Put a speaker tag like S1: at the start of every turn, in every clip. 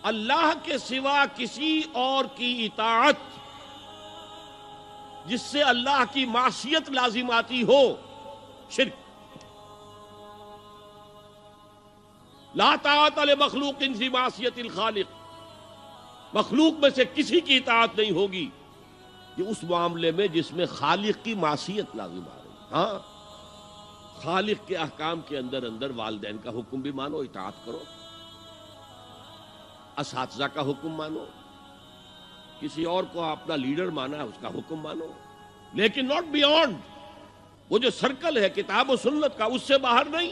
S1: اللہ کے سوا کسی اور کی اطاعت جس سے اللہ کی معصیت لازم آتی ہو، شرک۔ لا طاعت لمخلوق فی معصیت الخالق، مخلوق میں سے کسی کی اطاعت نہیں ہوگی یہ اس معاملے میں جس میں خالق کی معصیت لازم آ رہی۔ ہاں، خالق کے احکام کے اندر والدین کا حکم بھی مانو، اطاعت کرو، اساتذہ کا حکم مانو، کسی اور کو اپنا لیڈر مانا ہے اس کا حکم مانو، لیکن ناٹ بیونڈ وہ جو سرکل ہے کتاب و سنت کا، اس سے باہر نہیں۔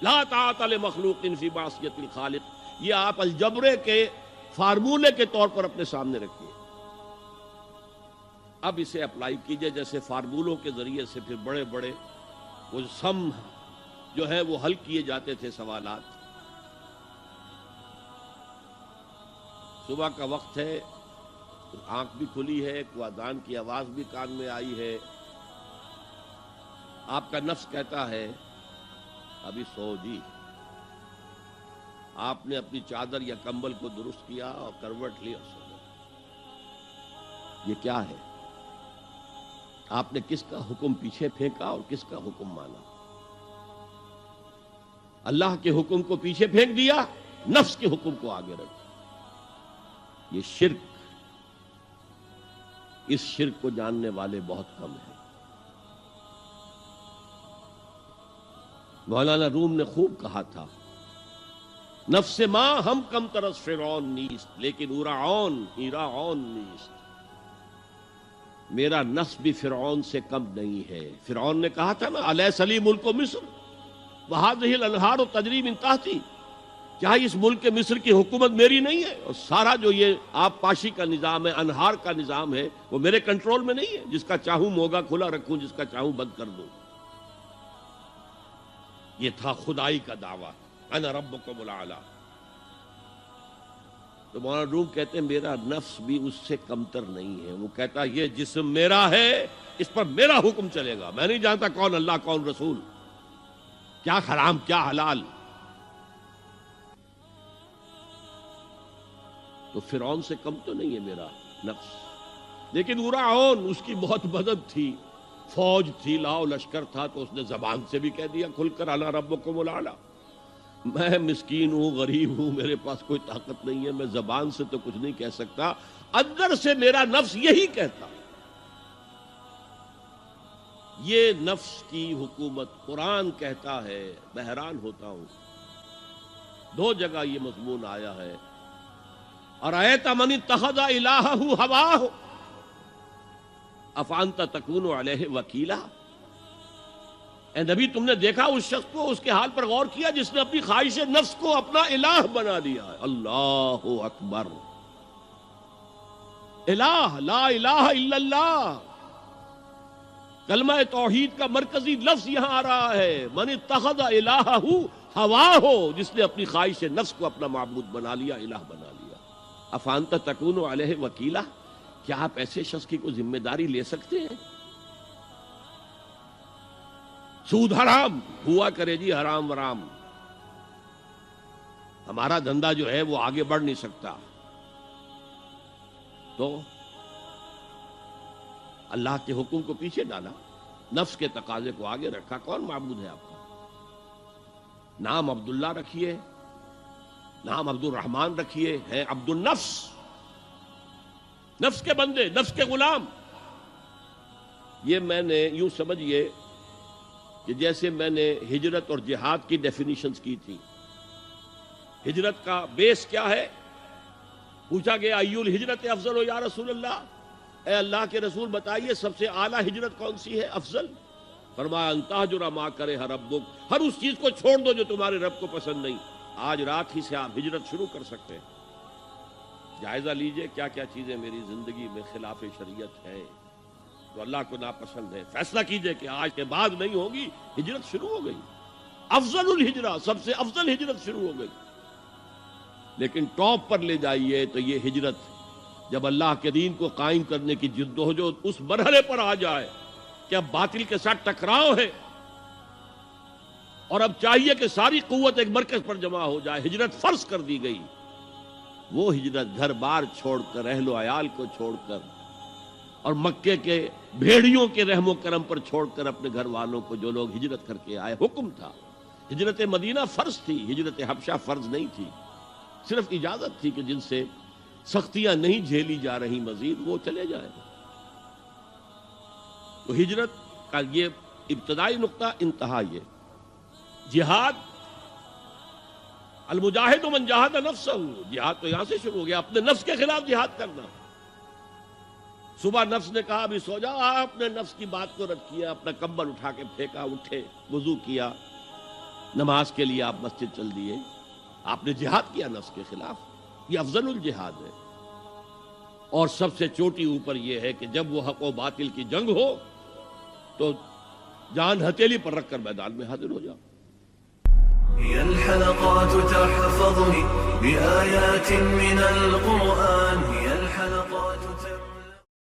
S1: لا طاعت لمخلوق فی معصیت الخالق، یہ آپ الجبرے کے فارمولے کے طور پر اپنے سامنے رکھیے۔ اب اسے اپلائی کیجئے، جیسے فارمولوں کے ذریعے سے پھر بڑے بڑے وہ سم جو ہے وہ حل کیے جاتے تھے سوالات۔ صبح کا وقت ہے، آنکھ بھی کھلی ہے، اذان کی آواز بھی کان میں آئی ہے، آپ کا نفس کہتا ہے ابھی سو جی۔ آپ نے اپنی چادر یا کمبل کو درست کیا اور کروٹ لی اور سو گئے۔ یہ کیا ہے؟ آپ نے کس کا حکم پیچھے پھینکا اور کس کا حکم مانا؟ اللہ کے حکم کو پیچھے پھینک دیا، نفس کے حکم کو آگے رکھ۔ یہ شرک، اس شرک کو جاننے والے بہت کم ہیں۔ مولانا روم نے خوب کہا تھا، نفس ما ہم کم ترس فرعون نیست لیکن ایراعون نیست۔ میرا نفس بھی فرعون سے کم نہیں ہے۔ فرعون نے کہا تھا نا، الیس لی ملک مصر وہذہ الانہار تجری من تحتی، کیا اس ملک مصر کی حکومت میری نہیں ہے؟ اور سارا جو یہ آب پاشی کا نظام ہے، انہار کا نظام ہے، وہ میرے کنٹرول میں نہیں ہے؟ جس کا چاہوں موگا کھلا رکھوں، جس کا چاہوں بند کر دوں۔ یہ تھا خدائی کا دعویٰ، انا ربکم الاعلی۔ تو مولانا روم کہتے ہیں میرا نفس بھی اس سے کمتر نہیں ہے۔ وہ کہتا یہ جسم میرا ہے، اس پر میرا حکم چلے گا، میں نہیں جانتا کون اللہ کون رسول، کیا حرام کیا حلال۔ تو فرعون سے کم تو نہیں ہے میرا نفس، لیکن ایراعون اس کی بہت مدد تھی، فوج تھی، لاؤ لشکر تھا، تو اس نے زبان سے بھی کہہ دیا کھل کر انا ربکم الاعلی۔ میں مسکین ہوں، غریب ہوں، میرے پاس کوئی طاقت نہیں ہے، میں زبان سے تو کچھ نہیں کہہ سکتا، اندر سے میرا نفس یہی کہتا۔ یہ نفس کی حکومت قرآن کہتا ہے، میں حیران ہوتا ہوں، دو جگہ یہ مضمون آیا ہے، ارأیت من اتخذ الہہ ہواہ افانت تکون علیہ وکیلا۔ اے نبی تم نے دیکھا اس شخص کو، اس کے حال پر غور کیا جس نے اپنی خواہش نفس کو اپنا الہ بنا لیا ہے۔ اللہ اکبر، الہ، لا الہ الا اللہ، کلمہ توحید کا مرکزی لفظ یہاں آ رہا ہے، من اتخذ الہہ ہواہ، جس نے اپنی خواہش نفس کو اپنا معبود بنا لیا، الہ بنا لیا۔ افانت تکون علیہ وکیلا، کیا آپ ایسے شخص کی کوئی ذمہ داری لے سکتے ہیں؟ سود حرام ہوا کرے جی، حرام ورام، ہمارا دھندا جو ہے وہ آگے بڑھ نہیں سکتا، تو اللہ کے حکم کو پیچھے ڈالا، نفس کے تقاضے کو آگے رکھا۔ کون معبود ہے آپ کا؟ نام عبداللہ رکھیے، نام عبد الرحمن رکھیے، ہے عبد النفس، نفس کے بندے، نفس کے غلام۔ یہ میں نے یوں سمجھیے کہ جیسے میں نے ہجرت اور جہاد کی ڈیفینیشنز کی تھی۔ ہجرت کا بیس کیا ہے؟ پوچھا گیا ایو الہجرت افضل یا رسول اللہ، اے اللہ کے رسول بتائیے سب سے اعلیٰ ہجرت کون سی ہے، افضل؟ فرمایا ان تہجر ما کرہ ربک، ہر اس چیز کو چھوڑ دو جو تمہارے رب کو پسند نہیں۔ آج رات ہی سے آپ ہجرت شروع کر سکتے ہیں۔ جائزہ لیجئے کیا کیا چیزیں میری زندگی میں خلاف شریعت ہے، تو اللہ کو ناپسند ہے، فیصلہ کیجئے کہ آج کے بعد نہیں ہوگی، ہجرت شروع ہو گئی، افضل الہجرہ، سب سے افضل ہجرت شروع ہو گئی۔ لیکن ٹاپ پر لے جائیے تو یہ ہجرت جب اللہ کے دین کو قائم کرنے کی جدوجہد اس مرحلے پر آ جائے کہ اب باطل کے ساتھ ٹکراؤ ہے اور اب چاہیے کہ ساری قوت ایک مرکز پر جمع ہو جائے، ہجرت فرض کر دی گئی، وہ ہجرت گھر بار چھوڑ کر، اہل و عیال کو چھوڑ کر، اور مکے کے بھیڑیوں کے رحم و کرم پر چھوڑ کر اپنے گھر والوں کو جو لوگ ہجرت کر کے آئے، حکم تھا۔ ہجرت مدینہ فرض تھی، ہجرت حبشہ فرض نہیں تھی، صرف اجازت تھی کہ جن سے سختیاں نہیں جھیلی جا رہی مزید وہ چلے جائیں۔ تو ہجرت کا یہ ابتدائی نقطہ، انتہا یہ جہاد، المجاہد من جاہد نفسہ، جہاد تو یہاں سے شروع ہو گیا، اپنے نفس کے خلاف جہاد کرنا۔ صبح نفس نے کہا ابھی سو جاؤ، آپ نے نفس کی بات کو رد کیا، اپنا کمبل اٹھا کے پھینکا، اٹھے، وضو کیا، نماز کے لیے آپ مسجد چل دیے، آپ نے جہاد کیا نفس کے خلاف۔ یہ افضل الجہاد ہے، اور سب سے چوٹی اوپر یہ ہے کہ جب وہ حق و باطل کی جنگ ہو تو جان ہتھیلی پر رکھ کر میدان میں حاضر ہو جاؤ۔
S2: هي الحلقات تحفظني بآيات من القرآن